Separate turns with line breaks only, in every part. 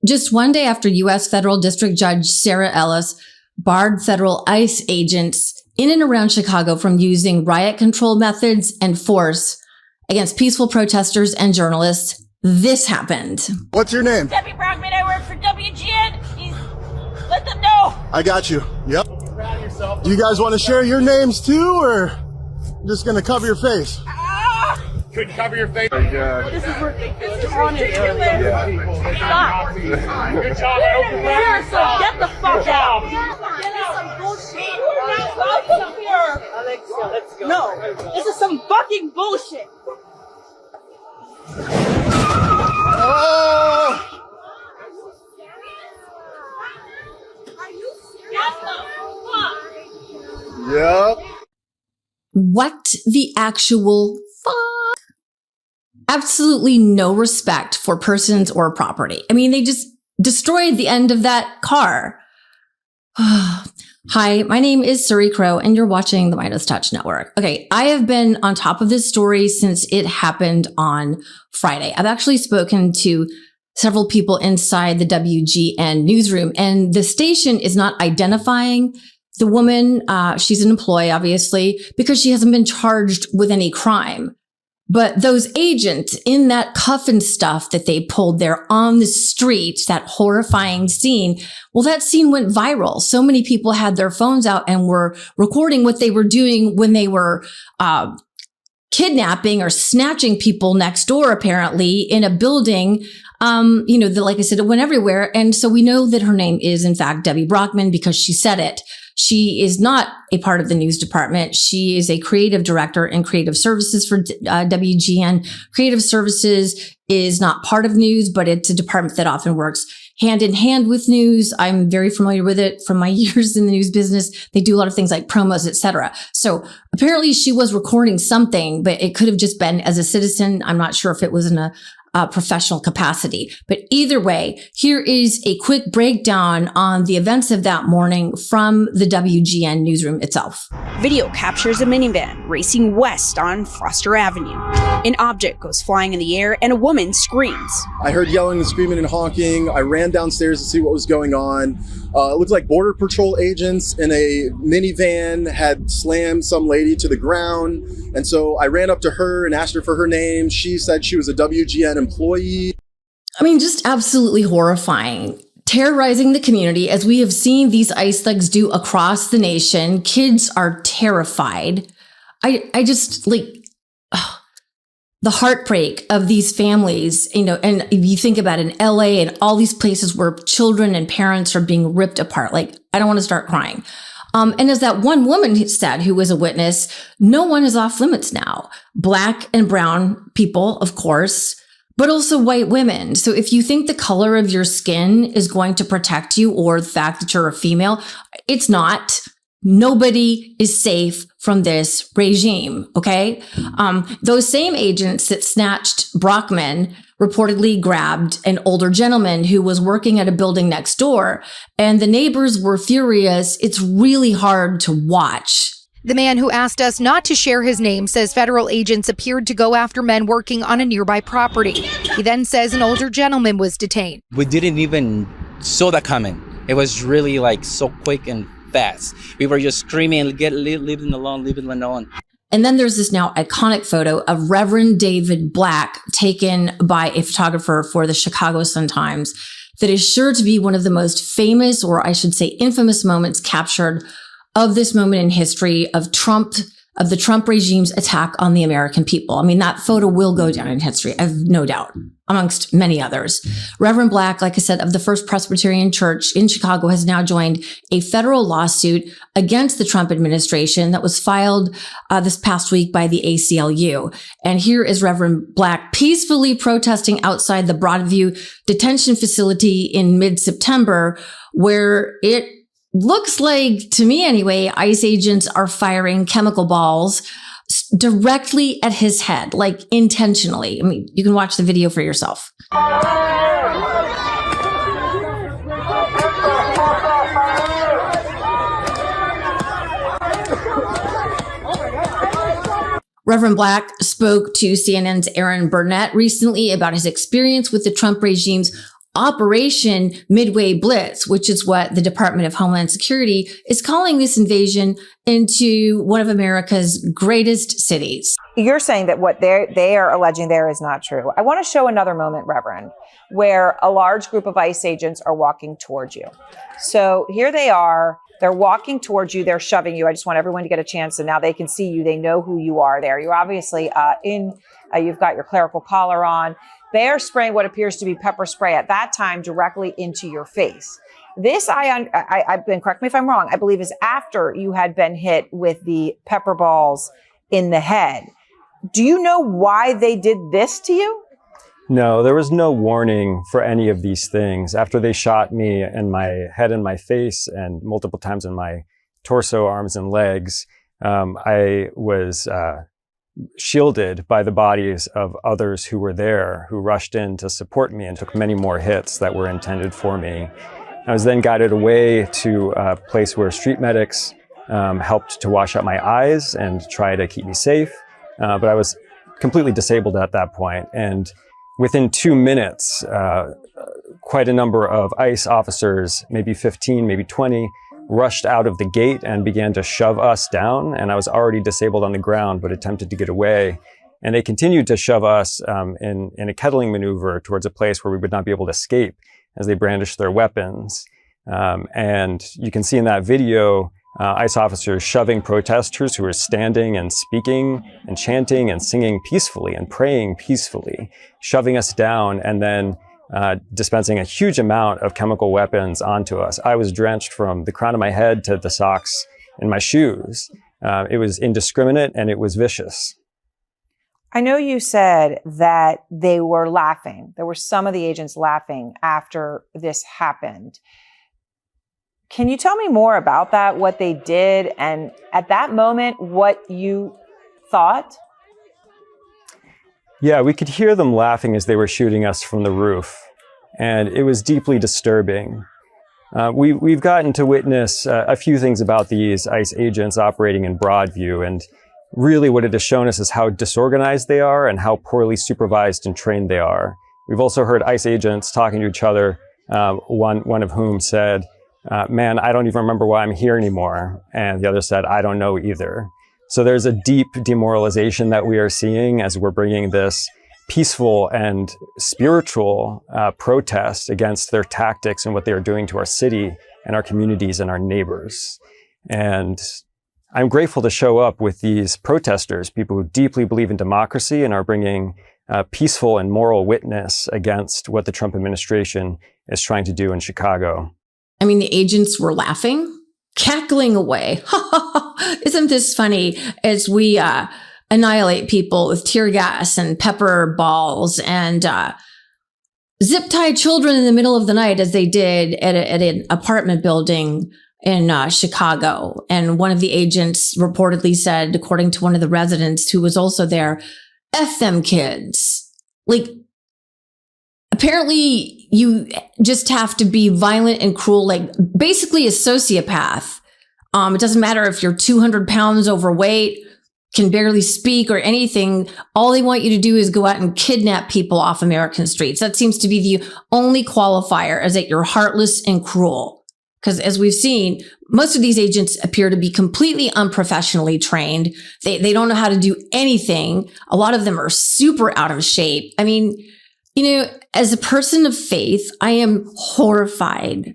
just one day after U.S. Federal District Judge Sarah Ellis barred federal ICE agents in and around Chicago from using riot control methods and force against peaceful protesters and journalists, this happened.
What's your name?
Debbie Brockman, I work for WGN. Let them know.
I got you. Yep. Do you guys want to share your names too, or just going to cover your face?
Couldn't cover your face.
This is ridiculous. Honestly. Stop.
Good job. I hope you're proud of yourself.
Get the fuck out.
Let's go.
No, this is some fucking bullshit.
Oh!
Are you serious? What the fuck?
Yep.
What the actual fuck? Absolutely no respect for persons or property. I mean, they just destroyed the end of that car. Hi, my name is Suri Crowe, and you're watching the MeidasTouch Network. Okay, I have been on top of this story since it happened on Friday. I've actually spoken to several people inside the WGN newsroom, and the station is not identifying the woman. She's an employee, obviously, because she hasn't been charged with any crime. But those agents in that cuff and stuff that they pulled there on the street, that horrifying scene, well, that scene went viral. So many people had their phones out and were recording what they were doing when they were kidnapping or snatching people next door, apparently, in a building. Like I said, it went everywhere. And so we know that her name is, in fact, Debbie Brockman because she said it. She is not a part of the news department. She is a creative director in creative services for WGN. Creative services is not part of news, but it's a department that often works hand in hand with news. I'm very familiar with it from my years in the news business. They do a lot of things like promos, etc. So apparently she was recording something, but it could have just been as a citizen. I'm not sure if it was in a professional capacity. But either way, here is a quick breakdown on the events of that morning from the WGN newsroom itself.
Video captures a minivan racing west on Foster Avenue. An object goes flying in the air and a woman screams.
I heard yelling and screaming and honking. I ran downstairs to see what was going on. It looked like Border Patrol agents in a minivan had slammed some lady to the ground. And so I ran up to her and asked her for her name. She said she was a WGN employee.
I mean, just absolutely horrifying. Terrorizing the community, as we have seen these ICE thugs do across the nation. Kids are terrified. I just like the heartbreak of these families, and if you think about it, in LA and all these places where children and parents are being ripped apart, like, I don't want to start crying. And as that one woman said, who was a witness, no one is off limits now. Black and brown people, of course, but also white women. So if you think the color of your skin is going to protect you, or the fact that you're a female, it's not. Nobody is safe from this regime, okay? Those same agents that snatched Brockman reportedly grabbed an older gentleman who was working at a building next door, and the neighbors were furious. It's really hard to watch.
The man who asked us not to share his name says federal agents appeared to go after men working on a nearby property. He then says an older gentleman was detained.
We didn't even saw that coming. It was really so quick and fast. We were just screaming, leave it alone, leave it alone.
And then there's this now iconic photo of Reverend David Black taken by a photographer for the Chicago Sun-Times that is sure to be one of the most famous, or I should say infamous, moments captured of this moment in history of the Trump regime's attack on the American people. I mean, that photo will go down in history, I have no doubt, amongst many others. Reverend Black, like I said, of the First Presbyterian Church in Chicago, has now joined a federal lawsuit against the Trump administration that was filed this past week by the ACLU. And here is Reverend Black peacefully protesting outside the Broadview detention facility in mid-September, where it looks like, to me anyway, ICE agents are firing chemical balls directly at his head, like intentionally. I mean, you can watch the video for yourself. Reverend Black spoke to CNN's Aaron Burnett recently about his experience with the Trump regime's Operation Midway Blitz, which is what the Department of Homeland Security is calling this invasion into one of America's greatest cities.
You're saying that what they are alleging there is not true. I want to show another moment, Reverend, where a large group of ICE agents are walking towards you. So here they are. They're walking towards you. They're shoving you. I just want everyone to get a chance, and now they can see you. They know who you are there. You're obviously you've got your clerical collar on. They are spraying what appears to be pepper spray at that time directly into your face. This, I've been, correct me if I'm wrong, I believe is after you had been hit with the pepper balls in the head. Do you know why they did this to you?
No, there was no warning for any of these things. After they shot me in my head and my face and multiple times in my torso, arms, and legs, I was shielded by the bodies of others who were there, who rushed in to support me and took many more hits that were intended for me. I was then guided away to a place where street medics helped to wash out my eyes and try to keep me safe. But I was completely disabled at that point. And within 2 minutes, quite a number of ICE officers, maybe 15, maybe 20, rushed out of the gate and began to shove us down. And I was already disabled on the ground, but attempted to get away. And they continued to shove us in a kettling maneuver towards a place where we would not be able to escape as they brandished their weapons. And you can see in that video, ICE officers shoving protesters who were standing and speaking and chanting and singing peacefully and praying peacefully, shoving us down and then dispensing a huge amount of chemical weapons onto us. I was drenched from the crown of my head to the socks in my shoes. It was indiscriminate and it was vicious.
I know you said that they were laughing. There were some of the agents laughing after this happened. Can you tell me more about that, what they did, and at that moment, what you thought?
Yeah, we could hear them laughing as they were shooting us from the roof, and it was deeply disturbing. We've gotten to witness a few things about these ICE agents operating in Broadview, and really what it has shown us is how disorganized they are and how poorly supervised and trained they are. We've also heard ICE agents talking to each other, one of whom said, man, I don't even remember why I'm here anymore. And the other said, I don't know either. So there's a deep demoralization that we are seeing as we're bringing this peaceful and spiritual protest against their tactics and what they are doing to our city and our communities and our neighbors. And I'm grateful to show up with these protesters, people who deeply believe in democracy and are bringing peaceful and moral witness against what the Trump administration is trying to do in Chicago.
I mean, the agents were laughing, cackling away. Isn't this funny as we annihilate people with tear gas and pepper balls and zip tie children in the middle of the night as they did at an apartment building in Chicago. And one of the agents reportedly said, according to one of the residents who was also there, F them kids. Like, apparently you just have to be violent and cruel, like basically a sociopath. It doesn't matter if you're 200 pounds overweight, can barely speak or anything. All they want you to do is go out and kidnap people off American streets. That seems to be the only qualifier, is that you're heartless and cruel. Because as we've seen, most of these agents appear to be completely unprofessionally trained. They don't know how to do anything. A lot of them are super out of shape. I mean, you know, as a person of faith, I am horrified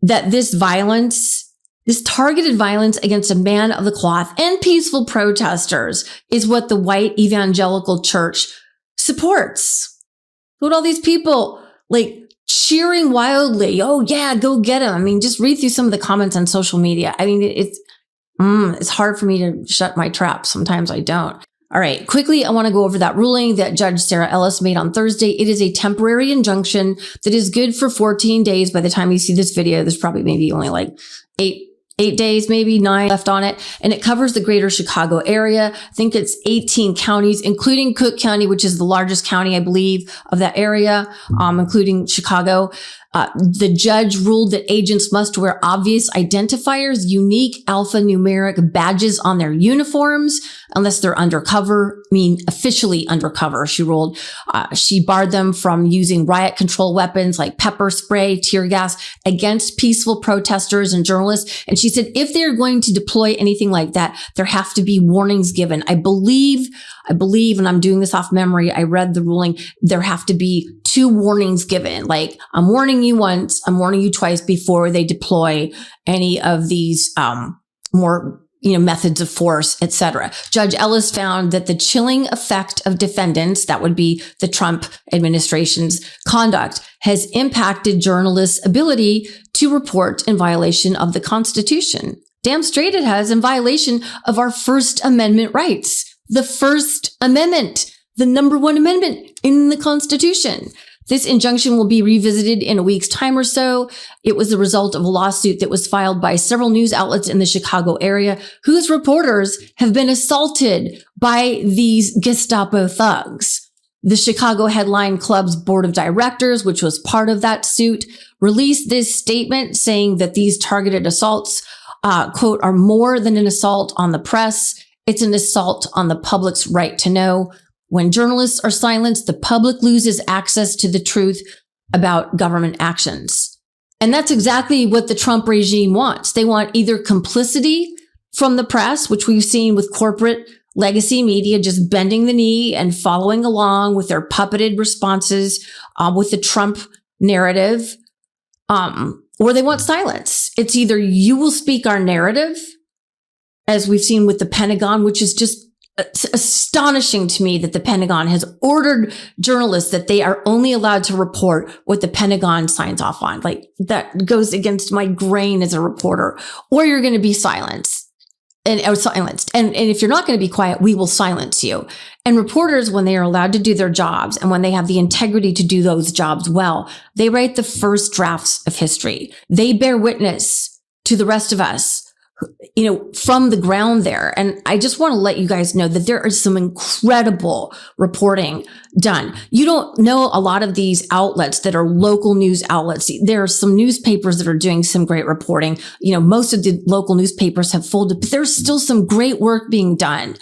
that this violence, this targeted violence against a man of the cloth and peaceful protesters is what the white evangelical church supports. Look at all these people like cheering wildly. Oh yeah, go get him. I mean, just read through some of the comments on social media. I mean, it's hard for me to shut my trap. Sometimes I don't. All right, quickly, I want to go over that ruling that Judge Sarah Ellis made on Thursday. It is a temporary injunction that is good for 14 days. By the time you see this video, there's probably maybe only like eight 8 days, maybe 9 left on it. And it covers the greater Chicago area. I think it's 18 counties, including Cook County, which is the largest county, I believe, of that area, including Chicago. The judge ruled that agents must wear obvious identifiers, unique alphanumeric badges on their uniforms, unless they're undercover, officially undercover, she ruled. She barred them from using riot control weapons like pepper spray, tear gas against peaceful protesters and journalists. And she said, if they're going to deploy anything like that, there have to be warnings given. I believe, and I'm doing this off memory, I read the ruling, there have to be 2 warnings given. Like, I'm warning you once, I'm warning you twice before they deploy any of these more methods of force, etc. Judge Ellis found that the chilling effect of defendants, that would be the Trump administration's conduct, has impacted journalists' ability to report in violation of the Constitution. Damn straight it has, in violation of our First Amendment rights. The First Amendment, the number 1 amendment in the Constitution. This injunction will be revisited in a week's time or so. It was the result of a lawsuit that was filed by several news outlets in the Chicago area whose reporters have been assaulted by these Gestapo thugs. The Chicago Headline Club's board of directors, which was part of that suit, released this statement saying that these targeted assaults, quote, are more than an assault on the press. It's an assault on the public's right to know. When journalists are silenced, the public loses access to the truth about government actions. And that's exactly what the Trump regime wants. They want either complicity from the press, which we've seen with corporate legacy media just bending the knee and following along with their puppeted responses with the Trump narrative, or they want silence. It's either you will speak our narrative, as we've seen with the Pentagon, which is just astonishing to me that the Pentagon has ordered journalists that they are only allowed to report what the Pentagon signs off on. Like, that goes against my grain as a reporter. Or you're going to be silenced. And if you're not going to be quiet, we will silence you. And reporters, when they are allowed to do their jobs and when they have the integrity to do those jobs well, they write the first drafts of history. They bear witness to the rest of us, from the ground there. And I just want to let you guys know that there is some incredible reporting done. You don't know a lot of these outlets that are local news outlets. There are some newspapers that are doing some great reporting. Most of the local newspapers have folded, but there's still some great work being done.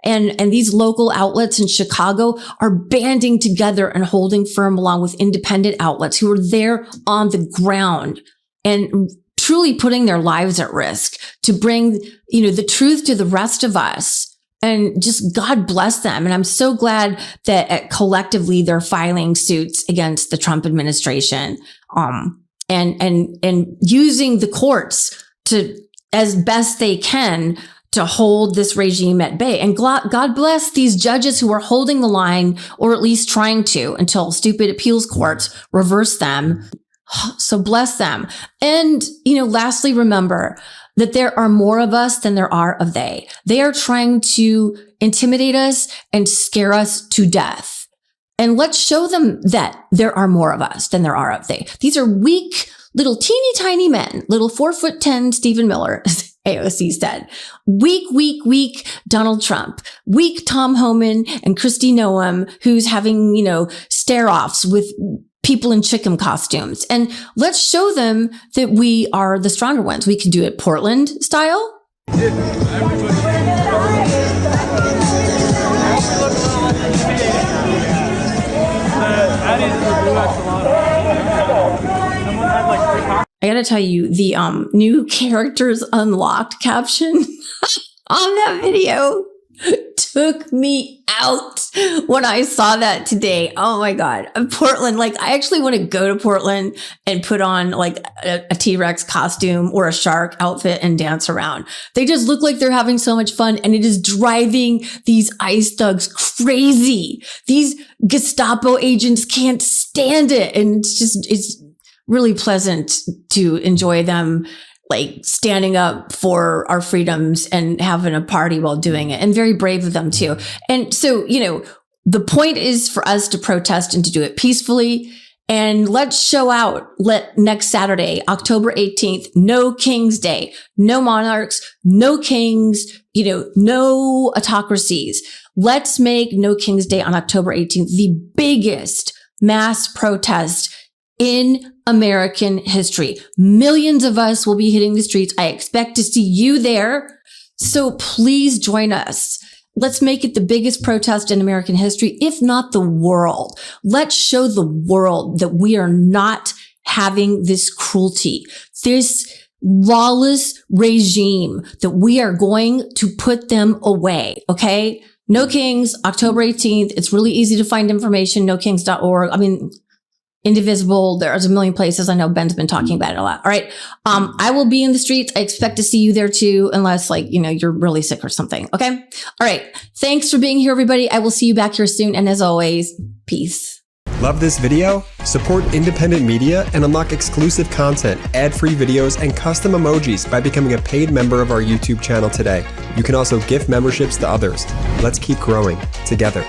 And these local outlets in Chicago are banding together and holding firm along with independent outlets who are there on the ground and truly putting their lives at risk to bring, the truth to the rest of us. And just God bless them. And I'm so glad that collectively they're filing suits against the Trump administration, and using the courts to, as best they can, to hold this regime at bay. And God bless these judges who are holding the line, or at least trying to, until stupid appeals courts reverse them. So bless them. And, lastly, remember that there are more of us than there are of they. They are trying to intimidate us and scare us to death. And let's show them that there are more of us than there are of they. These are weak, little teeny tiny men, little 4'10" Stephen Miller, as AOC said. Weak Donald Trump. Weak Tom Homan and Kristi Noem, who's having, stare-offs with people in chicken costumes. And let's show them that we are the stronger ones. We can do it Portland style. I gotta tell you, the new characters unlocked caption on that video took me out when I saw that today. Oh my God. Portland, I actually want to go to Portland and put on a T-Rex costume or a shark outfit and dance around. They just look like they're having so much fun, and it is driving these ICE thugs crazy. These Gestapo agents can't stand it. And it's really pleasant to enjoy them standing up for our freedoms and having a party while doing it, and very brave of them too. And so, the point is for us to protest and to do it peacefully. And let's show out next Saturday, October 18th, no King's Day, no monarchs, no kings, no autocracies. Let's make No King's Day on October 18th the biggest mass protest in American history. Millions of us will be hitting the streets. I expect to see you there. So please join us. Let's make it the biggest protest in American history, if not the world. Let's show the world that we are not having this cruelty, this lawless regime, that we are going to put them away. Okay. No Kings, October 18th. It's really easy to find information. NoKings.org. I mean, Indivisible. There's a million places. I know Ben's been talking about it a lot. All right. I will be in the streets. I expect to see you there too, unless you're really sick or something. Okay. All right. Thanks for being here, everybody. I will see you back here soon. And as always, peace.
Love this video? Support independent media and unlock exclusive content, ad-free videos, and custom emojis by becoming a paid member of our YouTube channel today. You can also gift memberships to others. Let's keep growing together.